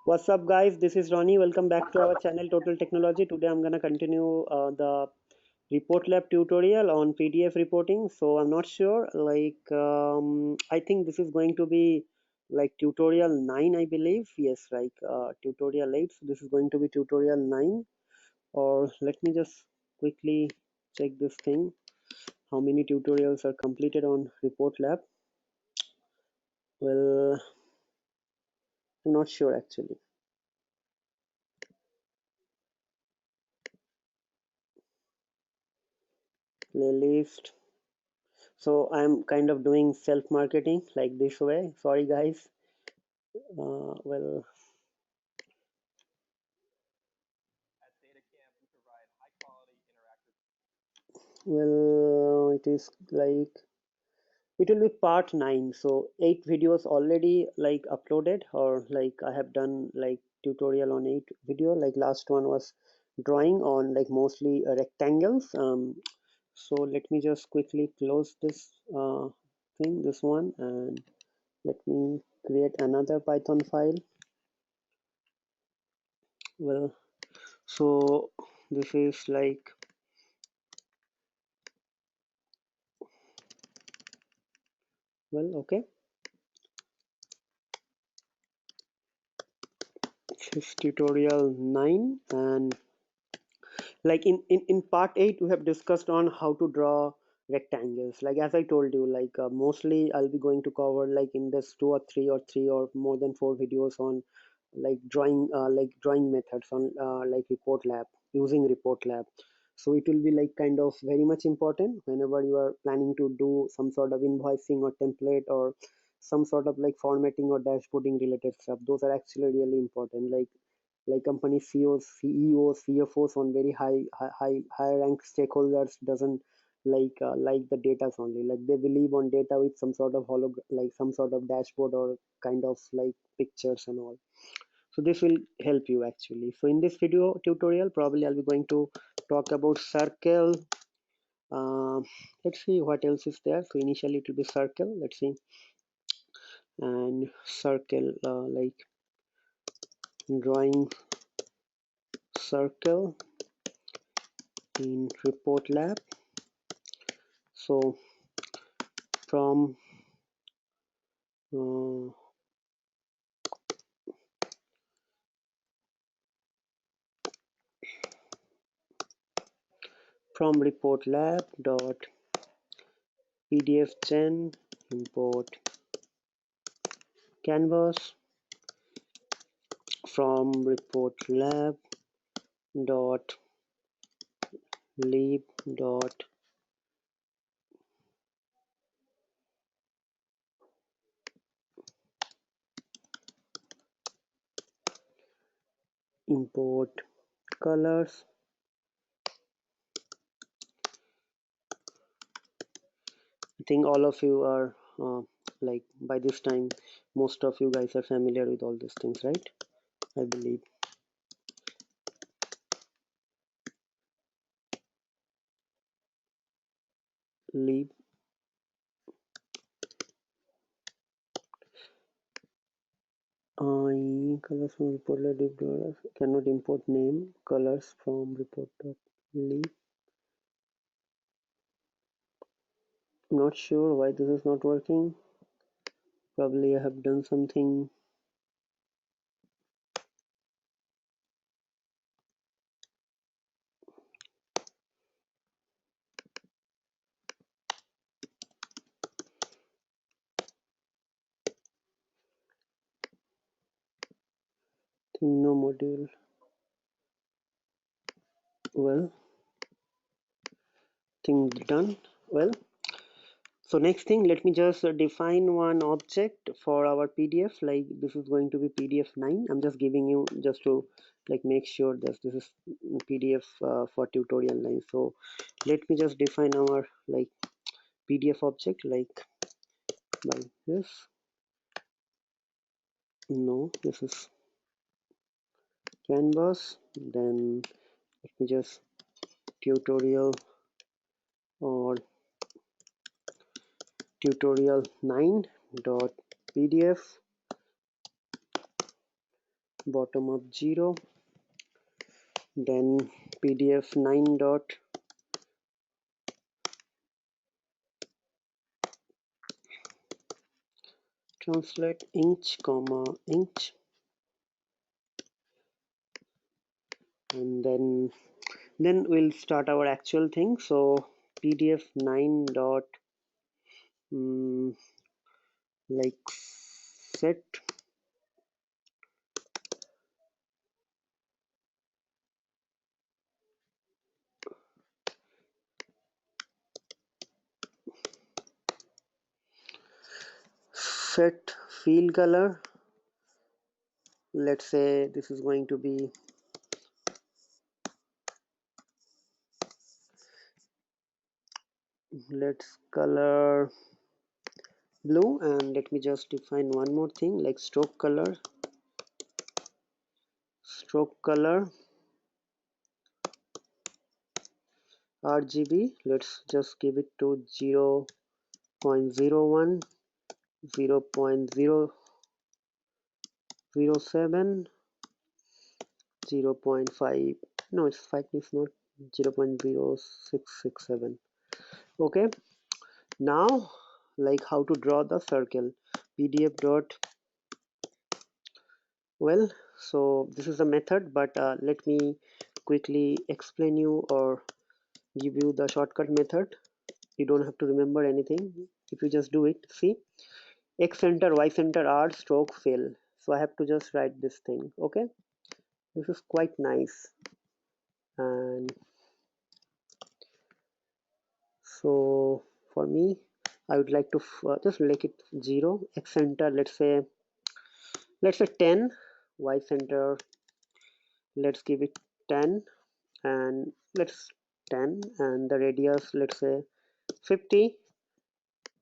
What's up, guys? This is Ronnie. Welcome back to our channel Total Technology. Today I'm gonna continue the Reportlab tutorial on PDF reporting. So I'm not sure, I think this is going to be like tutorial 9, I believe. Yes, tutorial 8. So this is going to be tutorial 9. Or let me just quickly check this thing. How many tutorials are completed on Reportlab? Well, I'm not sure actually. Playlist. So I'm kind of doing self-marketing like this way. Sorry, guys. Well, it is like it will be part 9. So 8 videos already like uploaded, or like I have done like tutorial on 8 video. Like last one was drawing on like mostly rectangles. So let me just quickly close this thing, this one, and let me create another Python file. Well, so this is like okay, this is tutorial 9, and like in part 8 we have discussed on how to draw rectangles. Like as I told you, mostly I'll be going to cover like in this 2 or 3 or more than 4 videos on like drawing methods on like Reportlab, using Reportlab. So it will be like kind of very much important whenever you are planning to do some sort of invoicing or template or some sort of like formatting or dashboarding related stuff. Those are actually really important. Like company CEOs, CEOs, CFOs on very high rank stakeholders doesn't like the data only. Like they believe on data with some sort of like some sort of dashboard or kind of like pictures and all. So this will help you actually. So in this video tutorial, probably I'll be going to talk about circle. Uh, let's see what else is there. So initially it will be circle. Let's see, and circle like drawing circle in Reportlab. So from uh, from Reportlab dot pdfgen import canvas, from Reportlab dot lib dot import colors. I think all of you are like by this time most of you guys are familiar with all these things, right? I believe. Lib colors from Reportlab cannot import name colors from report.lib. Not sure why this is not working. Probably I have done something. No module. Well, thing done. Well, so next thing, let me just define one object for our PDF. Like this is going to be PDF 9. I'm just giving you just to like make sure that this is PDF for tutorial 9. So let me just define our like PDF object like this. No, this is canvas. Then let me just tutorial or tutorial 9 dot pdf bottom of 0, then pdf 9 dot translate inch comma inch, and then we'll start our actual thing. So pdf 9 dot mm, like set set field color. Let's say this is going to be let's color blue, and let me just define one more thing like stroke color RGB. Let's just give it to 0 0.01, 0 0.007, 0 0.5, no, it's 5, it's not 0 0.0667. Okay, now like how to draw the circle. pdf dot, well, so this is the method, but let me quickly explain you or give you the shortcut method. You don't have to remember anything if you just do it. See, x center, y center, r stroke fill. So I have to just write this thing. Okay, this is quite nice. And so for me, I would like to just make it 0. X center, let's say 10. Y center, let's give it 10, and let's 10, and the radius, let's say 50.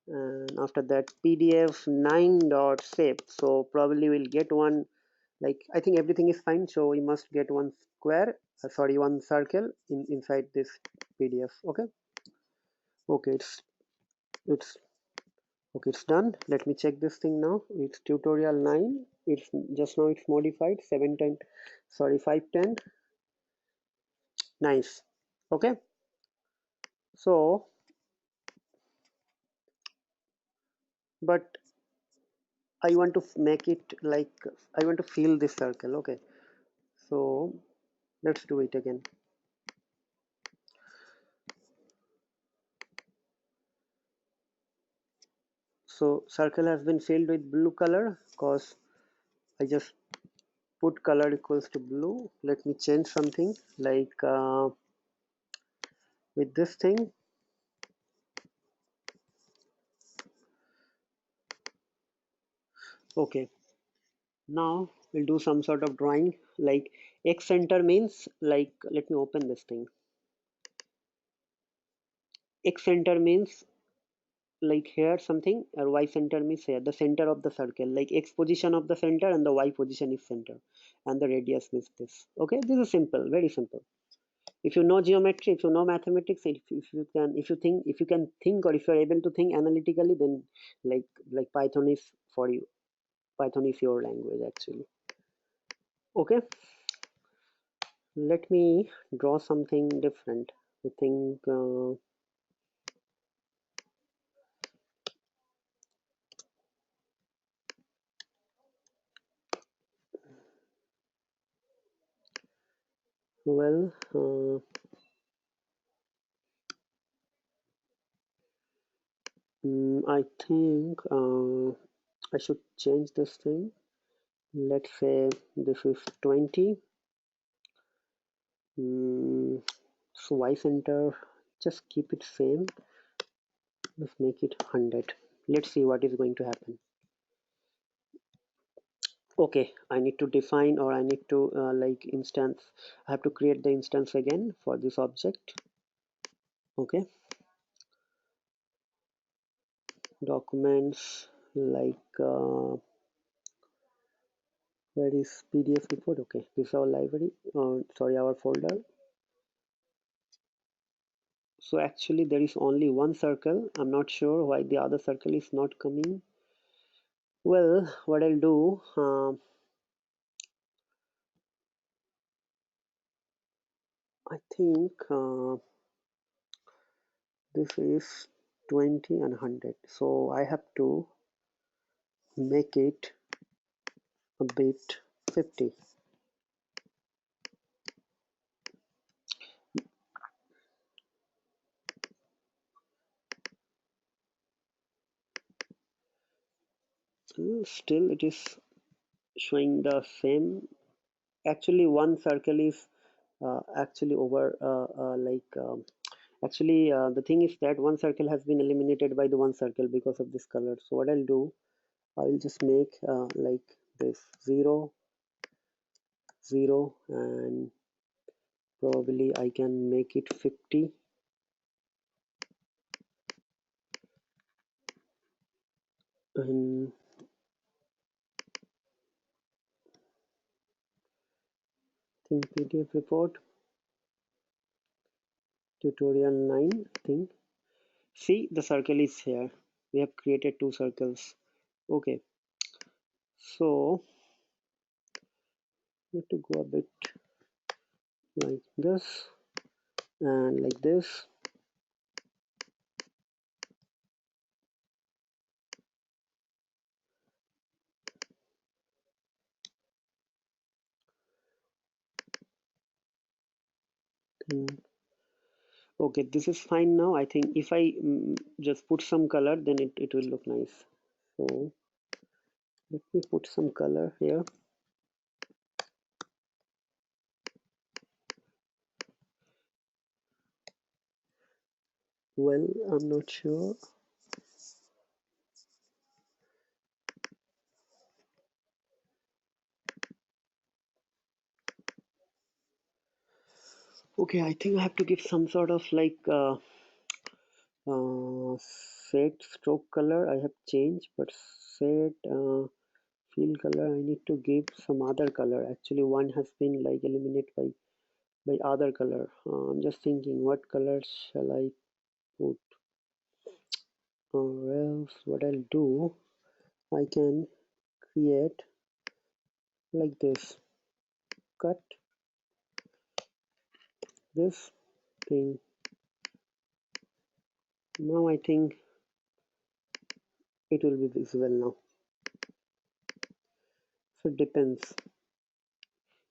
And after that pdf 9 dot shape, so probably we'll get one, like I think everything is fine, so we must get one square, sorry, one circle inside this pdf. Okay, okay, it's okay, it's done. Let me check this thing now. It's tutorial 9. It's just now it's modified 710, sorry, 510. Nice. Okay, so but I want to make it like I want to fill this circle. Okay, so let's do it again. So circle has been filled with blue color because I just put color equals to blue. Let me change something like with this thing. Okay, now we'll do some sort of drawing. Like x center means, like, let me open this thing. X center means like here something, or y center means here the center of the circle, like x position of the center and the y position is center, and the radius means this. Okay, this is simple, very simple. If you know geometry, if you know mathematics, if you can think, or if you're able to think analytically, then like python is for you. Python is your language actually. Okay, let me draw something different. I think well I think I should change this thing. Let's say this is 20. So y center, just keep it same. Let's make it 100. Let's see what is going to happen. Okay, I need to define, or I need to like instance. I have to create the instance again for this object. Okay, documents, like where is pdf report. Okay, this is our library, sorry, our folder. So actually there is only one circle. I'm not sure why the other circle is not coming. Well, what I'll do, I think this is 20 and 100, so I have to make it a bit 50. Still it is showing the same. Actually one circle is actually over actually the thing is that one circle has been eliminated by the one circle because of this color. So what I'll do, I'll just make like this 0 0, and probably I can make it 50, and think PDF report tutorial 9, I think. See, the circle is here. We have created two circles. Okay, so need to go a bit like this and like this. Okay, this is fine now. I think if I just put some color, then it will look nice. So let me put some color here. Well, I'm not sure. Okay, I think I have to give some sort of like set stroke color. I have changed, but set fill color I need to give some other color. Actually, one has been like eliminated by other color. I'm just thinking what color shall I put, or else what I'll do, I can create like this, cut this thing. Now I think it will be visible now. So it depends,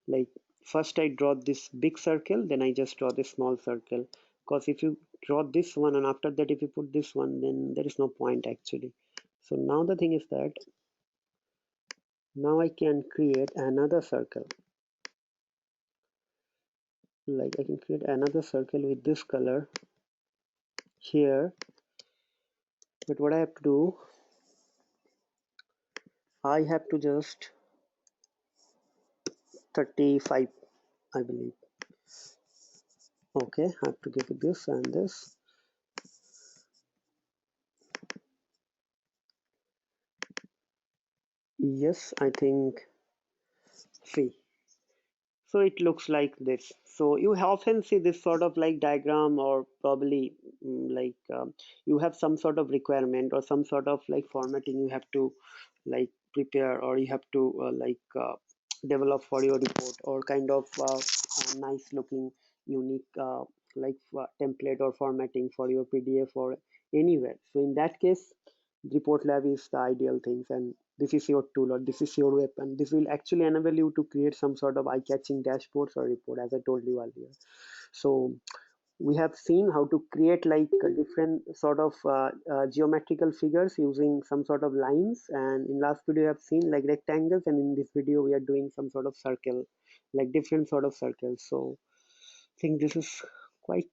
like first I draw this big circle, then I just draw this small circle, because if you draw this one and after that if you put this one, then there is no point actually. So now the thing is that now I can create another circle, like I can create another circle with this color here. But what I have to do, I have to just 35, I believe. Okay, I have to give it this and this. Yes, I think, see, so it looks like this. So you often see this sort of like diagram, or probably you have some sort of requirement or some sort of like formatting you have to like prepare, or you have to develop for your report, or kind of nice looking unique template or formatting for your PDF or anywhere. So in that case, Reportlab is the ideal things, and this is your tool or this is your weapon. This will actually enable you to create some sort of eye-catching dashboards or report, as I told you earlier. So we have seen how to create like a different sort of geometrical figures using some sort of lines, and in last video you have seen like rectangles, and in this video we are doing some sort of circle, like different sort of circles. So I think this is quite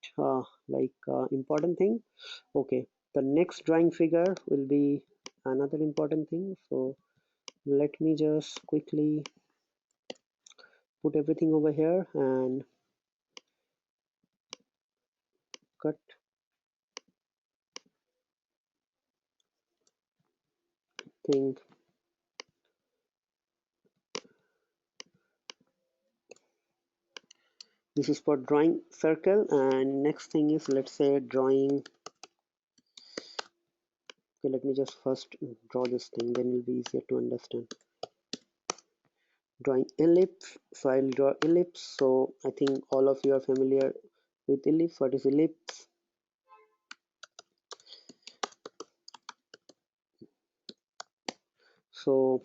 important thing. Okay, the next drawing figure will be another important thing. So let me just quickly put everything over here and cut. Think this is for drawing circle, and next thing is, let's say, drawing. Okay, let me just first draw this thing, then it will be easier to understand. drawing ellipse. So I'll draw ellipse. So I think all of you are familiar with ellipse. What is ellipse? So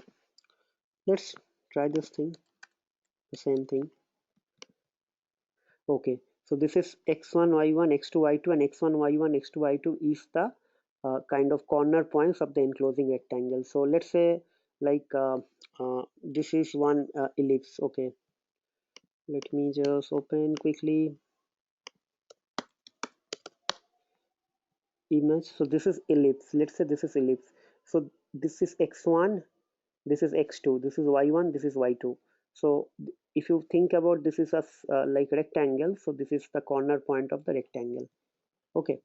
let's try this thing, the same thing. Okay, so this is x1 y1 x2 y2, and x1 y1 x2 y2 is the kind of corner points of the enclosing rectangle. So let's say like this is one ellipse. Okay, let me just open quickly image. So this is ellipse. Let's say this is ellipse. So this is x1, this is x2, this is y1, this is y2. So if you think about this is a like rectangle, so this is the corner point of the rectangle. Okay,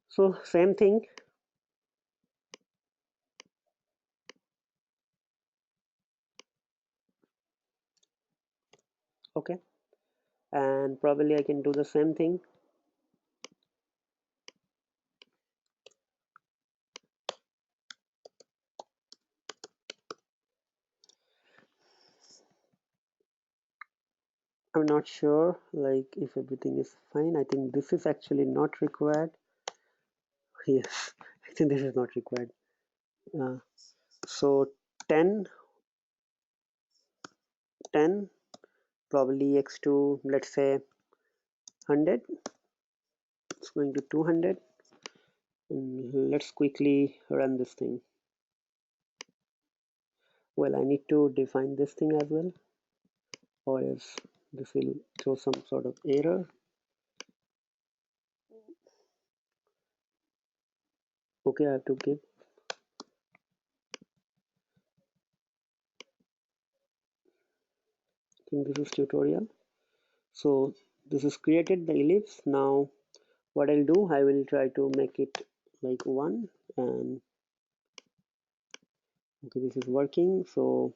so same thing. Okay, and probably I can do the same thing. I'm not sure like if everything is fine. I think this is actually not required. Yes, I think this is not required. uh, so 10 10 probably x2, let's say 100, it's going to 200. And let's quickly run this thing. Well, I need to define this thing as well, or else this will throw some sort of error. Okay, I have to give, I think this is tutorial. So this is created the ellipse. Now what I'll do, I will try to make it like 1, and okay, this is working. So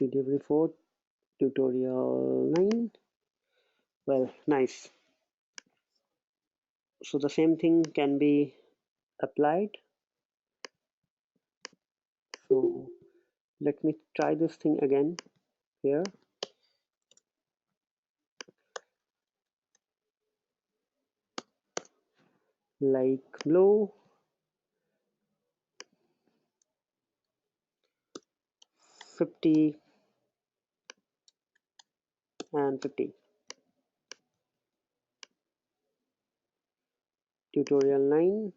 PDF report tutorial 9. Well, nice. So the same thing can be applied. So let me try this thing again here. Like blue, 50 and 50. Tutorial 9.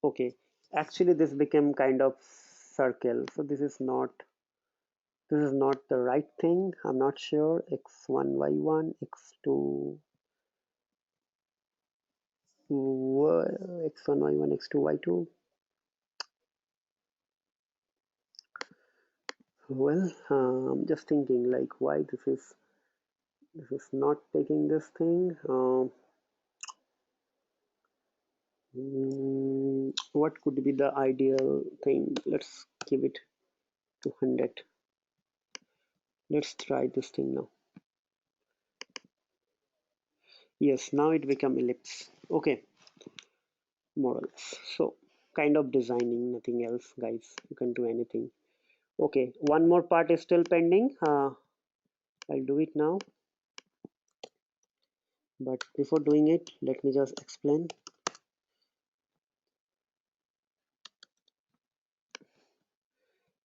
Okay, actually this became kind of circle. So this is not the right thing. I'm not sure. X1 y1 x2 x1 y1 x2 y2. Well, I'm just thinking like why this is not taking this thing. What could be the ideal thing? Let's give it to 100. Let's try this thing now. Yes, now it become ellipse. Okay, more or less. So kind of designing, nothing else, guys. You can do anything. Okay, one more part is still pending. I'll do it now. But before doing it, let me just explain.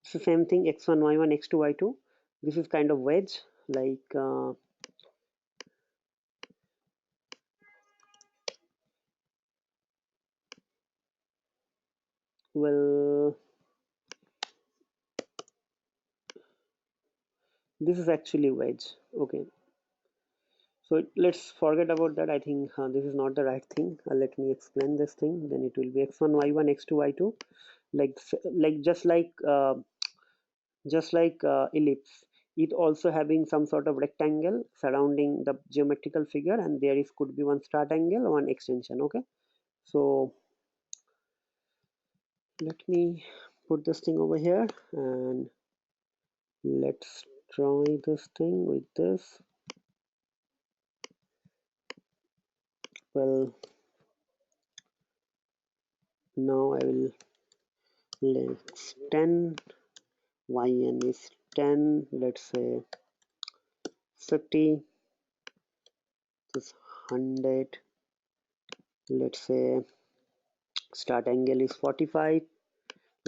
It's the same thing, x1 y1 x2 y2. This is kind of wedge, like well, this is actually wedge. Okay, so let's forget about that. I think this is not the right thing. Let me explain this thing. Then it will be x1 y1 x2 y2, like just like ellipse. It also having some sort of rectangle surrounding the geometrical figure, and there is could be one start angle, one extension. Okay, so let me put this thing over here, and let's try this thing with this. Well, now I will let's 10, yn is 10, let's say 50, this 100, let's say start angle is 45,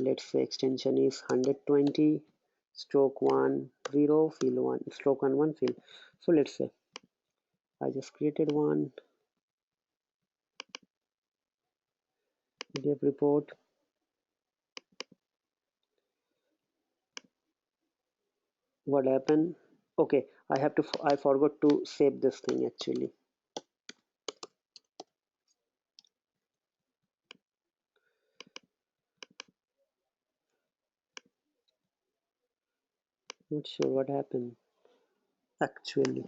let's say extension is 120, stroke 1 0, fill 1, stroke 1 1, fill. So let's say I just created one PDF report. What happened? Okay, I forgot to save this thing actually. Not sure what happened actually.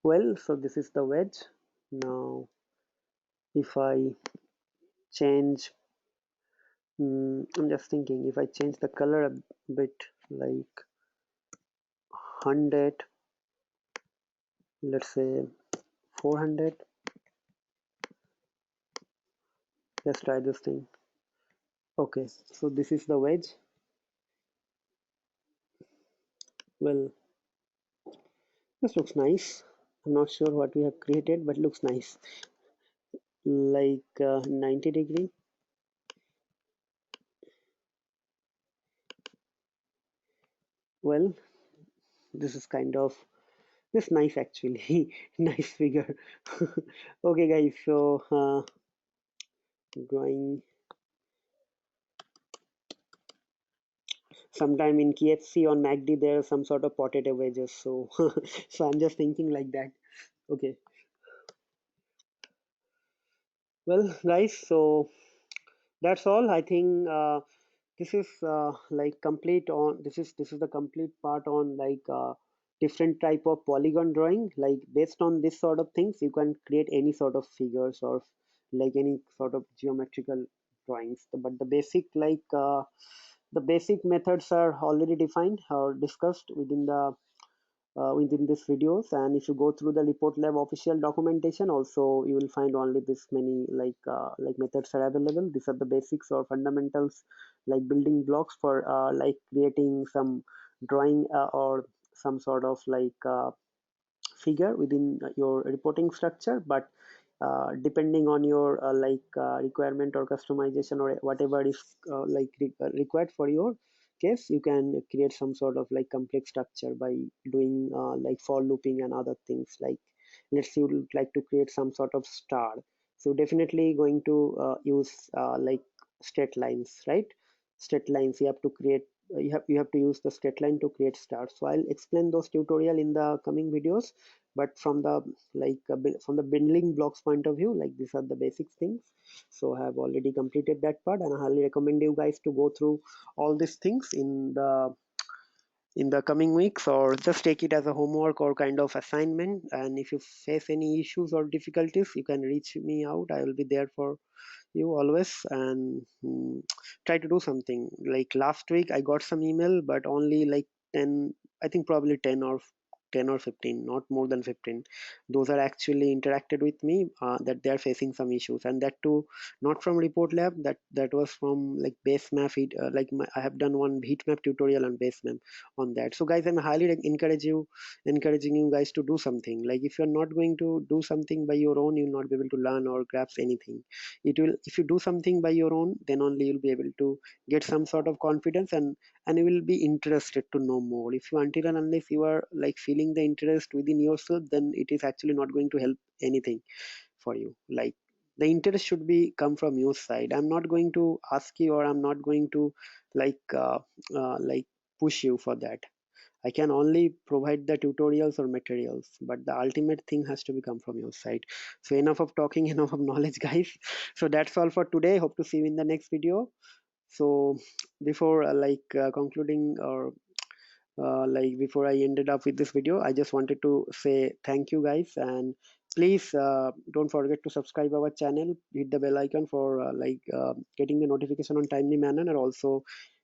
Well, so this is the wedge. Now if I change, I'm just thinking, if I change the color a bit, like 100, let's say 400, let's try this thing. Okay, so this is the wedge. Well, this looks nice. I'm not sure what we have created, but looks nice. Like 90-degree. Well, this is kind of this nice actually. Nice figure. Okay, guys. So drawing sometime in KFC on MACD there are some sort of potato wedges. So so I'm just thinking like that. Okay. Well, guys. So that's all. I think this is like complete on this is the complete part on like different type of polygon drawing. Like based on this sort of things you can create any sort of figures or like any sort of geometrical drawings, but the basic methods are already defined or discussed within these videos. And if you go through the Reportlab official documentation also, you will find only this many like methods are available. These are the basics or fundamentals, like building blocks for like creating some drawing or some sort of figure within your reporting structure. But depending on your requirement or customization or whatever is required for your case, you can create some sort of like complex structure by doing like for looping and other things. Like let's say you would like to create some sort of star, so definitely going to use like straight lines, right? Straight lines you have to create, you have to use the straight line to create stars. So I'll explain those tutorial in the coming videos. But from the from the building blocks point of view, like these are the basic things. So I have already completed that part, and I highly recommend you guys to go through all these things in the coming weeks, or just take it as a homework or kind of assignment. And if you face any issues or difficulties, you can reach me out. I will be there for you always. And try to do something. Like last week I got some email, but only like 10, I think probably 10 or 15, not more than 15. Those are actually interacted with me that they are facing some issues, and that too not from report lab, that was from like base map. I have done one heat map tutorial on base map on that. So guys, I'm highly encouraging you guys to do something. Like if you're not going to do something by your own, you'll not be able to learn or grasp anything. It will, if you do something by your own, then only you'll be able to get some sort of confidence, and you will be interested to know more. If you, until and unless you are like feeling the interest within yourself, then it is actually not going to help anything for you. Like the interest should be come from your side. I'm not going to ask you, or I'm not going to like like push you for that. I can only provide the tutorials or materials, but the ultimate thing has to be come from your side. So enough of talking, enough of knowledge, guys. So that's all for today. Hope to see you in the next video. So before concluding, or before I ended up with this video, I just wanted to say thank you, guys. And please don't forget to subscribe our channel, hit the bell icon for getting the notification on timely manner, and also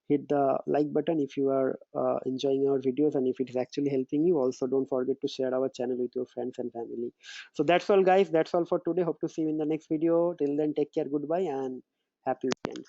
hit the like button if you are enjoying our videos, and if it is actually helping you. Also, don't forget to share our channel with your friends and family. So that's all, guys. That's all for today. Hope to see you in the next video. Till then, take care, goodbye, and happy weekend.